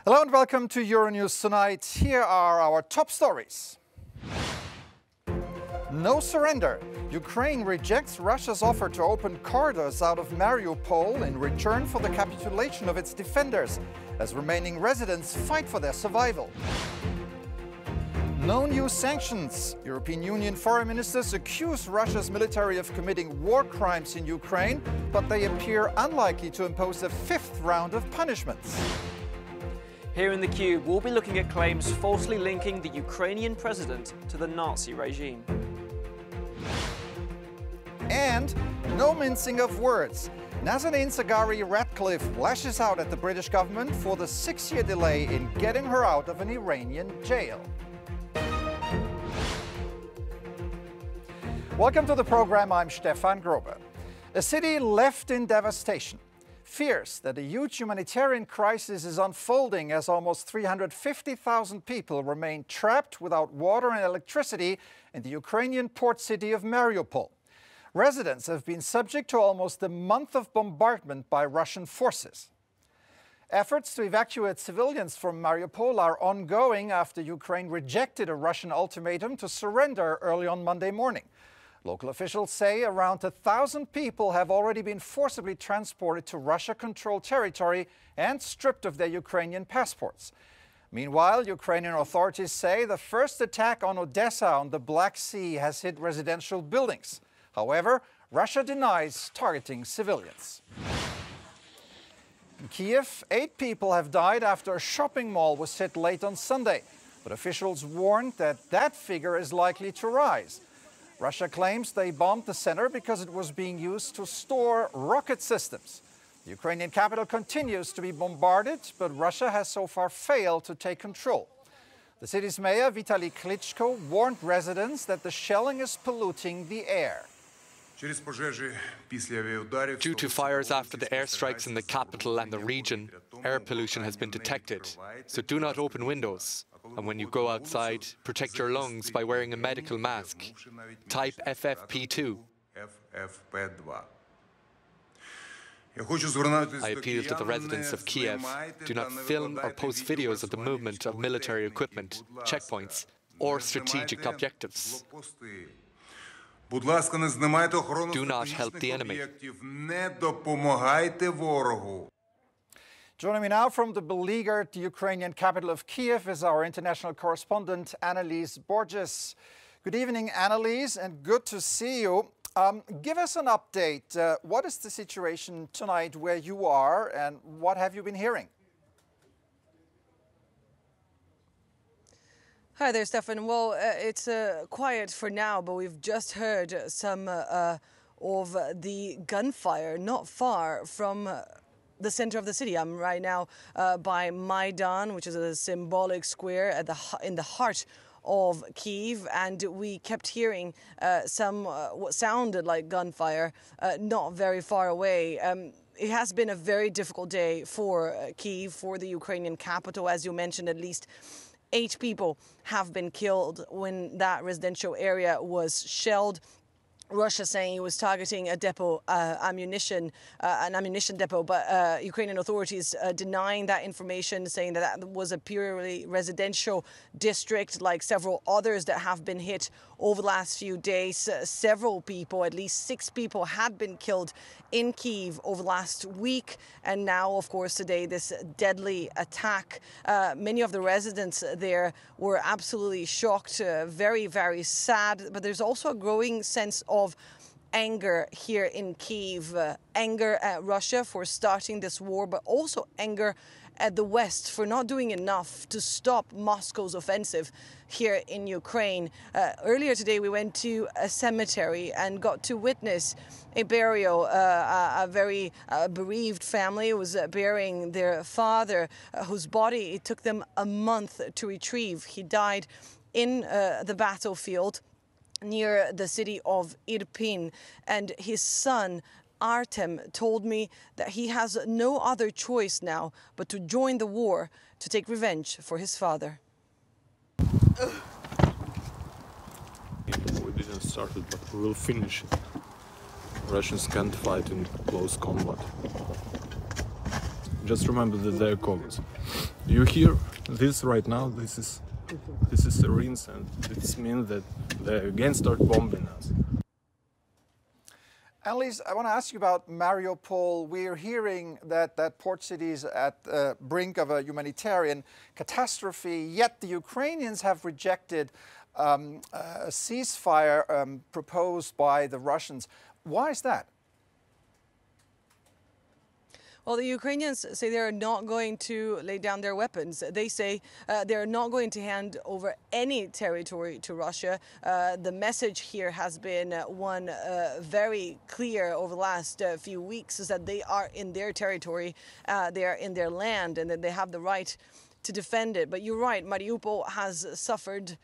Hello and welcome to Euronews Tonight. Here are our top stories. No surrender. Ukraine rejects Russia's offer to open corridors out of Mariupol in return for the capitulation of its defenders, as remaining residents fight for their survival. No new sanctions. European Union foreign ministers accuse Russia's military of committing war crimes in Ukraine, but they appear unlikely to impose a fifth round of punishments. Here in the Cube, we'll be looking at claims falsely linking the Ukrainian president to the Nazi regime. And no mincing of words. Nazanin Zaghari-Ratcliffe lashes out at the British government for the 6-year delay in getting her out of an Iranian jail. Welcome to the program. I'm Stefan Grobe. A city left in devastation. Fears that a huge humanitarian crisis is unfolding as almost 350,000 people remain trapped without water and electricity in the Ukrainian port city of Mariupol. Residents have been subject to almost a month of bombardment by Russian forces. Efforts to evacuate civilians from Mariupol are ongoing after Ukraine rejected a Russian ultimatum to surrender early on Monday morning. Local officials say around 1,000 people have already been forcibly transported to Russia-controlled territory and stripped of their Ukrainian passports. Meanwhile, Ukrainian authorities say the first attack on Odessa on the Black Sea has hit residential buildings. However, Russia denies targeting civilians. In Kiev, 8 people have died after a shopping mall was hit late on Sunday, but officials warned that that figure is likely to rise. Russia claims they bombed the center because it was being used to store rocket systems. The Ukrainian capital continues to be bombarded, but Russia has so far failed to take control. The city's mayor, Vitaly Klitschko, warned residents that the shelling is polluting the air. Due to fires after the airstrikes in the capital and the region, air pollution has been detected. So do not open windows. And when you go outside, protect your lungs by wearing a medical mask. Type FFP2. I appeal to the residents of Kiev, do not film or post videos of the movement of military equipment, checkpoints, or strategic objectives. Do not help the enemy. Joining me now from the beleaguered Ukrainian capital of Kiev is our international correspondent, Annelise Borges. Good evening, Annelise, and good to see you. Give us an update. What is the situation tonight where you are, and what have you been hearing? Hi there, Stefan. Well, it's quiet for now, but we've just heard some of the gunfire not far from the center of the city. I'm right now by Maidan, which is a symbolic square in the heart of Kyiv, and we kept hearing some what sounded like gunfire not very far away. It has been a very difficult day for Kyiv, for the Ukrainian capital. As you mentioned, at least 8 people have been killed when that residential area was shelled. Russia saying it was targeting a depot, an ammunition depot, but Ukrainian authorities denying that information, saying that that was a purely residential district, like several others that have been hit over the last few days. Several people, at least 6 people, had been killed in Kyiv over the last week, and now, of course, today, this deadly attack. Many of the residents there were absolutely shocked, very, very sad, but there's also a growing sense of anger here in Kyiv, anger at Russia for starting this war, but also anger at the West for not doing enough to stop Moscow's offensive here in Ukraine. Earlier today, we went to a cemetery and got to witness a burial. A very bereaved family was burying their father, whose body it took them a month to retrieve. He died in the battlefield near the city of Irpin, and his son Artem told me that he has no other choice now but to join the war to take revenge for his father. We didn't start it, but we will finish it. Russians can't fight in close combat. just remember that they're comets. You hear this right now? This is sirens, and this means that they again start bombing us. Annelise, I want to ask you about Mariupol. We're hearing that that port city is at the brink of a humanitarian catastrophe, yet the Ukrainians have rejected a ceasefire proposed by the Russians. Why is that? Well, the Ukrainians say they're not going to lay down their weapons. They say they're not going to hand over any territory to Russia. The message here has been one very clear over the last few weeks, is that they are in their territory, they are in their land, and that they have the right to defend it. But you're right, Mariupol has suffered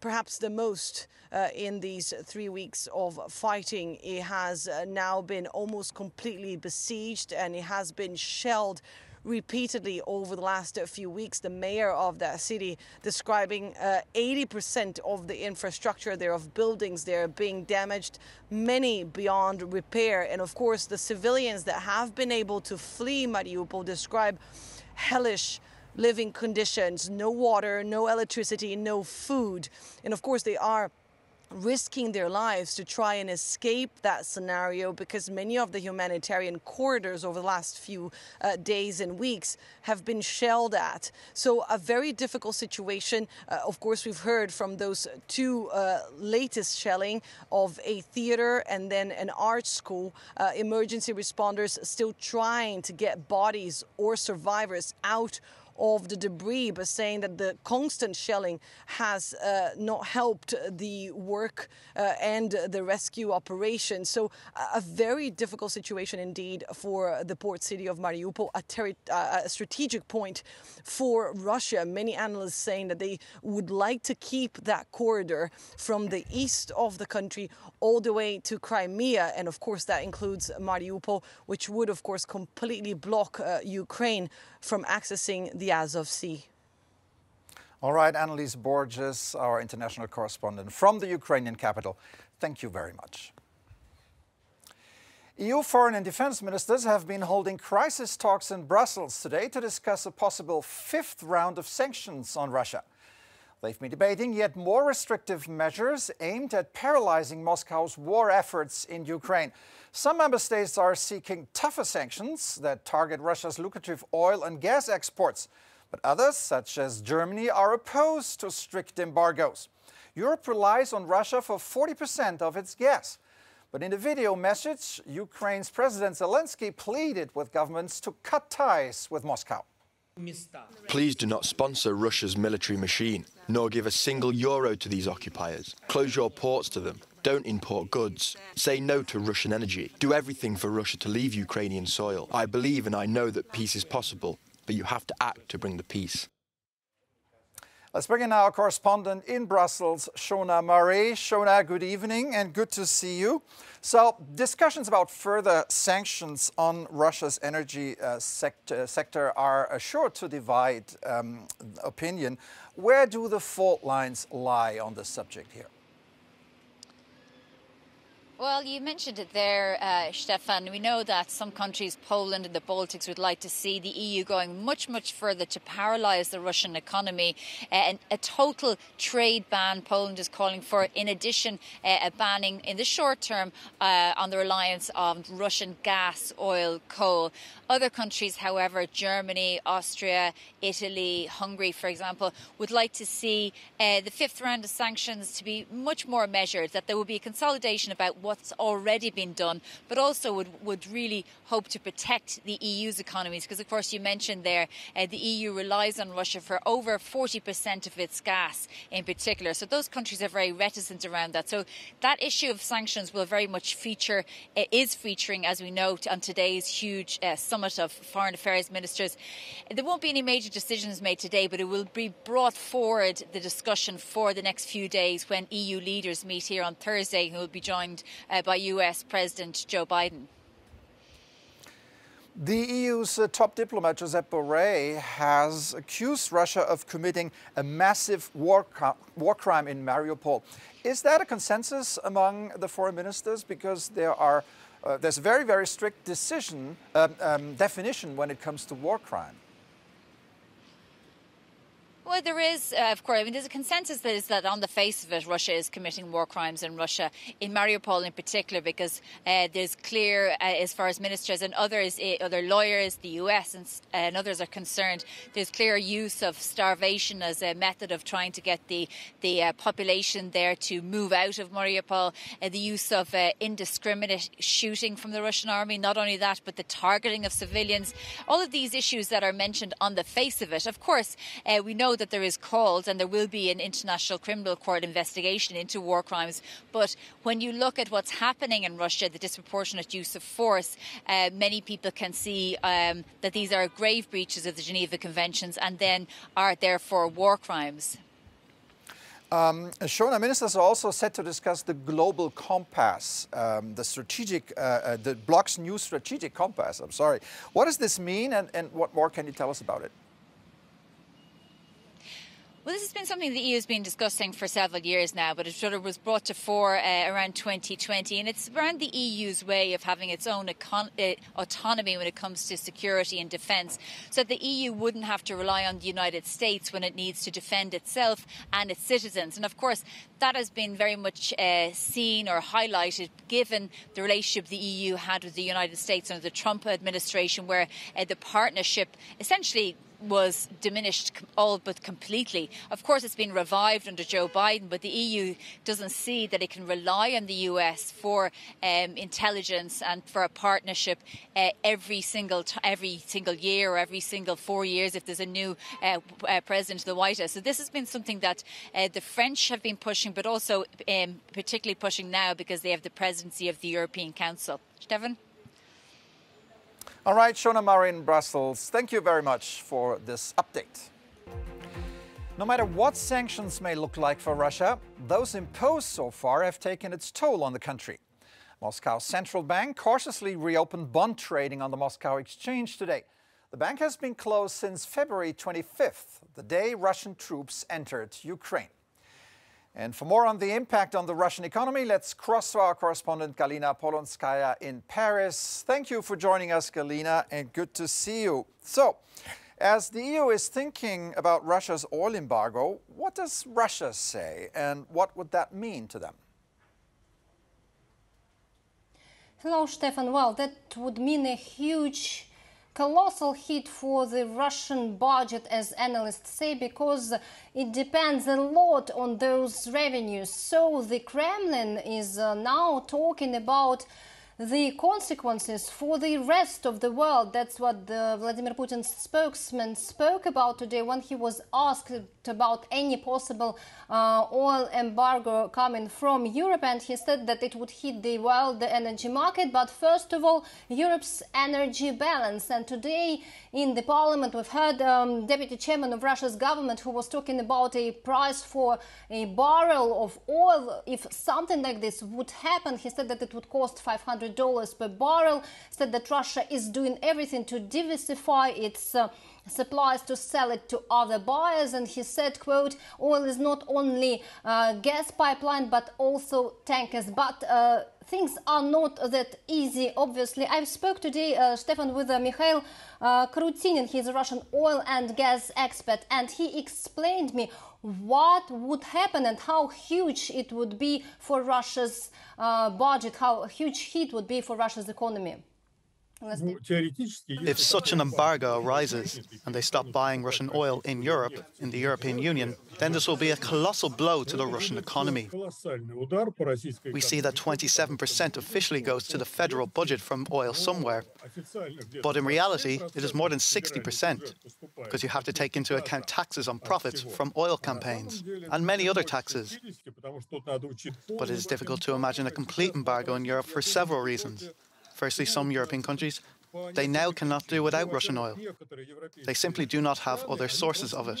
perhaps the most in these 3 weeks of fighting. It has now been almost completely besieged, and it has been shelled repeatedly over the last few weeks. The mayor of that city describing 80% of the infrastructure there, of buildings there, being damaged, many beyond repair. And of course, the civilians that have been able to flee Mariupol describe hellish living conditions, no water, no electricity, no food. And of course, they are risking their lives to try and escape that scenario, because many of the humanitarian corridors over the last few days and weeks have been shelled at. So a very difficult situation. Of course, we've heard from those two latest shelling of a theater and then an art school. Emergency responders still trying to get bodies or survivors out of the debris, but saying that the constant shelling has not helped the work and the rescue operation. So a very difficult situation indeed for the port city of Mariupol, a strategic point for Russia. Many analysts saying that they would like to keep that corridor from the east of the country all the way to Crimea. And of course, that includes Mariupol, which would of course completely block Ukraine from accessing the Azov Sea. All right, Annelise Borges, our international correspondent from the Ukrainian capital, thank you very much. EU foreign and defense ministers have been holding crisis talks in Brussels today to discuss a possible fifth round of sanctions on Russia. They've been debating yet more restrictive measures aimed at paralyzing Moscow's war efforts in Ukraine. Some member states are seeking tougher sanctions that target Russia's lucrative oil and gas exports. But others, such as Germany, are opposed to strict embargoes. Europe relies on Russia for 40% of its gas. But in a video message, Ukraine's President Zelensky pleaded with governments to cut ties with Moscow. Please do not sponsor Russia's military machine, nor give a single euro to these occupiers. Close your ports to them. Don't import goods. Say no to Russian energy. Do everything for Russia to leave Ukrainian soil. I believe and I know that peace is possible, but you have to act to bring the peace. Let's bring in our correspondent in Brussels, Shona Murray. Shona, good evening and good to see you. So, discussions about further sanctions on Russia's energy sector are sure to divide opinion. Where do the fault lines lie on this subject here? Well, you mentioned it there, Stefan. We know that some countries, Poland and the Baltics, would like to see the EU going much, much further to paralyse the Russian economy. And a total trade ban Poland is calling for, in addition, a banning in the short term on the reliance on Russian gas, oil, coal. Other countries, however, Germany, Austria, Italy, Hungary, for example, would like to see the fifth round of sanctions to be much more measured, that there will be a consolidation about what's already been done, but also would really hope to protect the EU's economies, because, of course, you mentioned there the EU relies on Russia for over 40% of its gas in particular. So those countries are very reticent around that. So that issue of sanctions will very much is featuring, as we know, on today's huge summit of foreign affairs ministers. There won't be any major decisions made today, but it will be brought forward, the discussion, for the next few days when EU leaders meet here on Thursday, who will be joined by US President Joe Biden. The EU's top diplomat, Josep Borrell, has accused Russia of committing a massive war crime in Mariupol. Is that a consensus among the foreign ministers? Because there are there's a very, very strict definition when it comes to war crime. Well, there is, of course, I mean, there's a consensus that is that on the face of it, Russia is committing war crimes in Russia, in Mariupol in particular, because there's clear, as far as ministers and others, other lawyers, the US and others are concerned, there's clear use of starvation as a method of trying to get the population there to move out of Mariupol, the use of indiscriminate shooting from the Russian army, not only that, but the targeting of civilians, all of these issues that are mentioned on the face of it. Of course, we know that there is called and there will be an International Criminal Court investigation into war crimes. But when you look at what's happening in Russia, the disproportionate use of force, many people can see that these are grave breaches of the Geneva Conventions and then are therefore war crimes. Shona, ministers are also set to discuss the global compass, the bloc's new strategic compass. I'm sorry. What does this mean and what more can you tell us about it? Well, this has been something the EU has been discussing for several years now, but it sort of was brought to fore around 2020. And it's around the EU's way of having its own autonomy when it comes to security and defence, so that the EU wouldn't have to rely on the United States when it needs to defend itself and its citizens. And of course, that has been very much seen or highlighted given the relationship the EU had with the United States under the Trump administration, where the partnership essentially was diminished all but completely. Of course, it's been revived under Joe Biden, but the EU doesn't see that it can rely on the US for intelligence and for a partnership every single year or every single 4 years if there's a new president of the White House. So this has been something that the French have been pushing, but also particularly pushing now because they have the presidency of the European Council. Stefan? All right, Shona Murray in Brussels, thank you very much for this update. No matter what sanctions may look like for Russia, those imposed so far have taken its toll on the country. Moscow's central bank cautiously reopened bond trading on the Moscow exchange today. The bank has been closed since February 25th, the day Russian troops entered Ukraine. And for more on the impact on the Russian economy, let's cross to our correspondent Galina Polonskaya in Paris. Thank you for joining us, Galina, and good to see you. So, as the EU is thinking about Russia's oil embargo, what does Russia say and what would that mean to them? Hello, Stefan. Well, that would mean a huge colossal hit for the Russian budget, as analysts say, because it depends a lot on those revenues. So the Kremlin is now talking about the consequences for the rest of the world. That's what Vladimir Putin's spokesman spoke about today when he was asked about any possible oil embargo coming from Europe, and he said that it would hit the energy market, but first of all Europe's energy balance. And today in the parliament we've heard deputy chairman of Russia's government who was talking about a price for a barrel of oil. If something like this would happen, he said that it would cost $500 per barrel, said that Russia is doing everything to diversify its supplies to sell it to other buyers. And he said, quote, oil is not only gas pipeline but also tankers. But things are not that easy, obviously. I spoke today, Stefan, with Mikhail Krutinin. He's a Russian oil and gas expert, and he explained me what would happen and how huge it would be for Russia's budget, how huge hit would be for Russia's economy. If such an embargo arises and they stop buying Russian oil in Europe, in the European Union, then this will be a colossal blow to the Russian economy. We see that 27% officially goes to the federal budget from oil somewhere, but in reality it is more than 60%, because you have to take into account taxes on profits from oil campaigns and many other taxes. But it is difficult to imagine a complete embargo in Europe for several reasons. Firstly, some European countries, they now cannot do without Russian oil. They simply do not have other sources of it.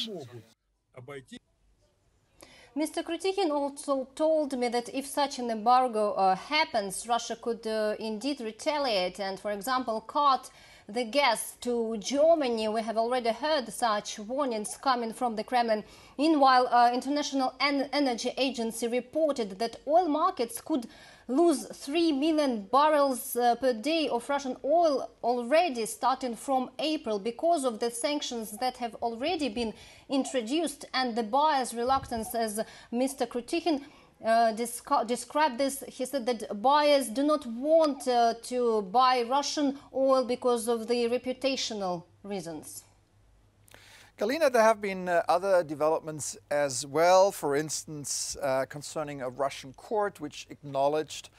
Mr. Krutikin also told me that if such an embargo happens, Russia could indeed retaliate and, for example, cut the gas to Germany. We have already heard such warnings coming from the Kremlin. Meanwhile, International Energy Agency reported that oil markets could lose 3 million barrels per day of Russian oil already starting from April because of the sanctions that have already been introduced and the buyers' reluctance, as Mr. Krutikhin described this. He said that buyers do not want to buy Russian oil because of the reputational reasons. Galina, there have been other developments as well, for instance, concerning a Russian court which acknowledged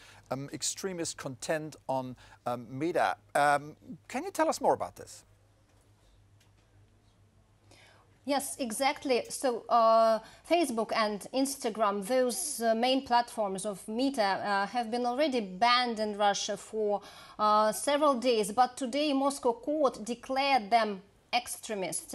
extremist content on Meta. Can you tell us more about this? Yes, exactly. So Facebook and Instagram, those main platforms of Meta, have been already banned in Russia for several days. But today, Moscow court declared them extremists,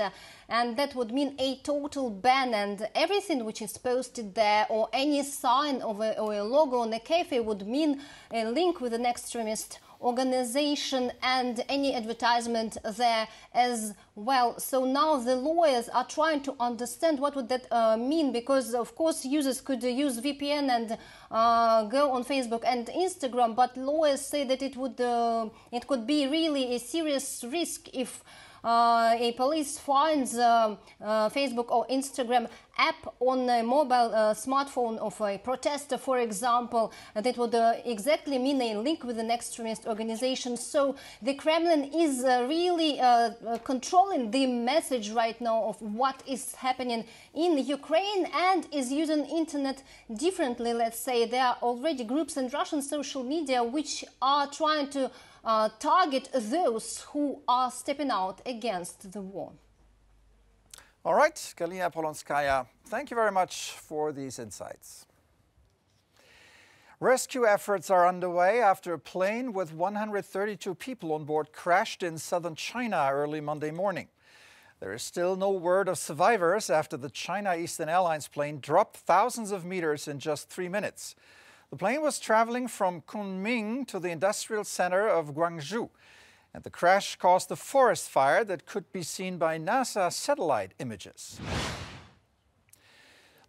and that would mean a total ban, and everything which is posted there or any sign of or a logo on a cafe would mean a link with an extremist organization and any advertisement there as well. So now the lawyers are trying to understand what would that mean, because of course users could use VPN and go on Facebook and Instagram, but lawyers say that it could be really a serious risk if a police finds Facebook or Instagram app on a mobile smartphone of a protester, for example. That would exactly mean a link with an extremist organization. So the Kremlin is really controlling the message right now of what is happening in Ukraine and is using internet differently. Let's say there are already groups in Russian social media which are trying to target those who are stepping out against the war. All right, Galina Polonskaya, thank you very much for these insights. Rescue efforts are underway after a plane with 132 people on board crashed in southern China early Monday morning. There is still no word of survivors after the China Eastern Airlines plane dropped thousands of meters in just 3 minutes. The plane was traveling from Kunming to the industrial center of Guangzhou, and the crash caused a forest fire that could be seen by NASA satellite images.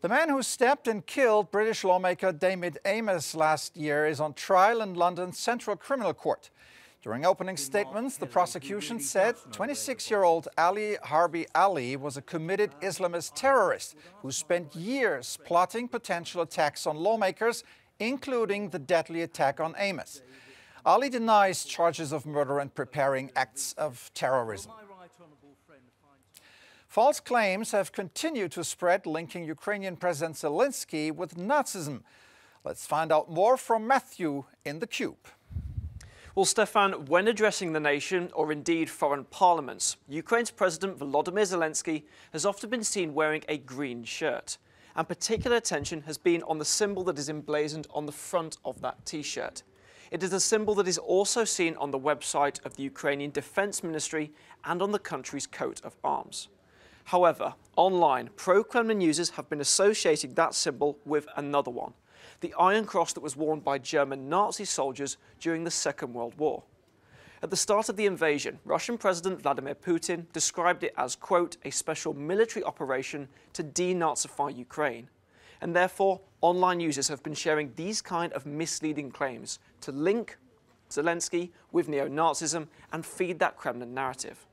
The man who stabbed and killed British lawmaker David Amess last year is on trial in London's Central Criminal Court. During opening statements, the prosecution said 26-year-old Ali Harbi Ali was a committed Islamist terrorist who spent years plotting potential attacks on lawmakers, including the deadly attack on Amess. Ali denies charges of murder and preparing acts of terrorism. False claims have continued to spread linking Ukrainian President Zelensky with Nazism. Let's find out more from Matthew in the Cube. Well, Stefan, when addressing the nation, or indeed foreign parliaments, Ukraine's President Volodymyr Zelensky has often been seen wearing a green shirt. And particular attention has been on the symbol that is emblazoned on the front of that T-shirt. It is a symbol that is also seen on the website of the Ukrainian Defense Ministry and on the country's coat of arms. However, online, pro-Kremlin users have been associating that symbol with another one, the Iron Cross that was worn by German Nazi soldiers during the Second World War. At the start of the invasion, Russian President Vladimir Putin described it as, quote, a special military operation to denazify Ukraine. And therefore, online users have been sharing these kind of misleading claims to link Zelensky with neo-Nazism and feed that Kremlin narrative.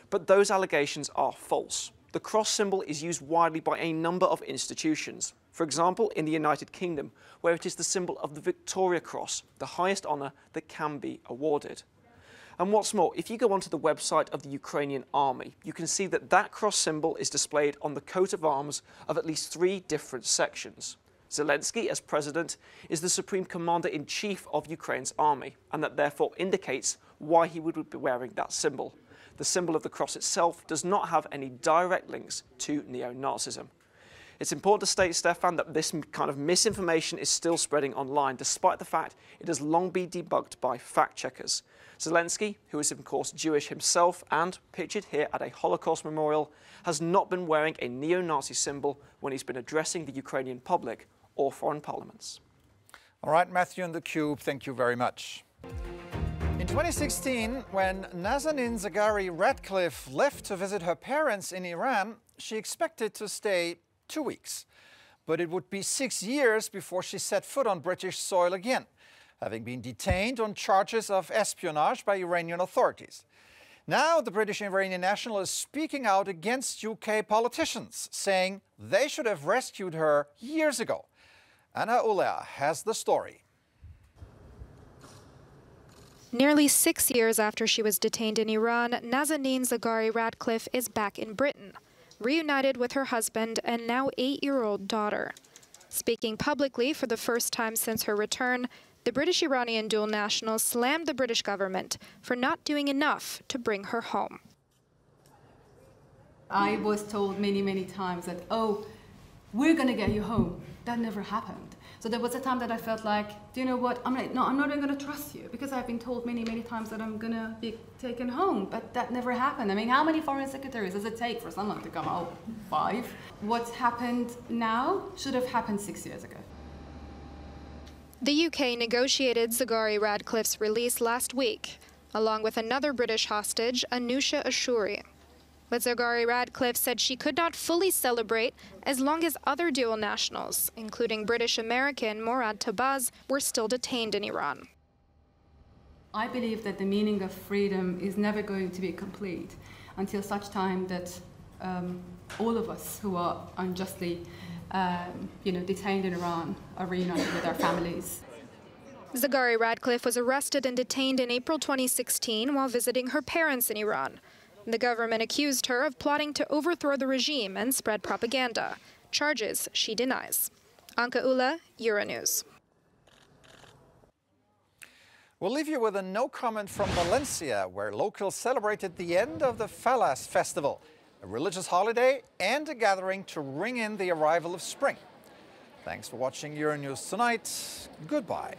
But those allegations are false. The cross symbol is used widely by a number of institutions. For example, in the United Kingdom, where it is the symbol of the Victoria Cross, the highest honour that can be awarded. And what's more, if you go onto the website of the Ukrainian army, you can see that that cross symbol is displayed on the coat of arms of at least 3 different sections. Zelensky, as president, is the supreme commander-in-chief of Ukraine's army, and that therefore indicates why he would be wearing that symbol. The symbol of the cross itself does not have any direct links to neo-Nazism. It's important to state, Stefan, that this kind of misinformation is still spreading online, despite the fact it has long been debunked by fact-checkers. Zelensky, who is of course Jewish himself and pictured here at a Holocaust memorial, has not been wearing a neo-Nazi symbol when he's been addressing the Ukrainian public or foreign parliaments. All right, Matthew in the Cube, thank you very much. In 2016, when Nazanin Zaghari-Ratcliffe left to visit her parents in Iran, she expected to stay 2 weeks. But it would be 6 years before she set foot on British soil again. having been detained on charges of espionage by Iranian authorities. Now the British Iranian national is speaking out against UK politicians, saying they should have rescued her years ago. Annelise has the story. Nearly 6 years after she was detained in Iran, Nazanin Zaghari-Ratcliffe is back in Britain, reunited with her husband and now 8-year-old daughter. Speaking publicly for the first time since her return, the British-Iranian dual national slammed the British government for not doing enough to bring her home. I was told many, many times that, oh, we're going to get you home. That never happened. So there was a time that I felt like, do you know what, I'm not even going to trust you, because I've been told many, many times that I'm going to be taken home, but that never happened. I mean, how many foreign secretaries does it take for someone to come home? 5. What's happened now should have happened 6 years ago. The UK negotiated Zaghari-Ratcliffe's release last week, along with another British hostage, Anousheh Ashouri. But Zaghari-Ratcliffe said she could not fully celebrate as long as other dual nationals, including British-American Morad Tabaz, were still detained in Iran. I believe that the meaning of freedom is never going to be complete until such time that all of us who are unjustly detained in Iran are reunited with our families. Zaghari-Ratcliffe was arrested and detained in April 2016 while visiting her parents in Iran. The government accused her of plotting to overthrow the regime and spread propaganda, charges she denies. Anka Ula, Euronews. We'll leave you with a no comment from Valencia, where locals celebrated the end of the Fallas Festival, a religious holiday and a gathering to ring in the arrival of spring. Thanks for watching Euronews Tonight. Goodbye.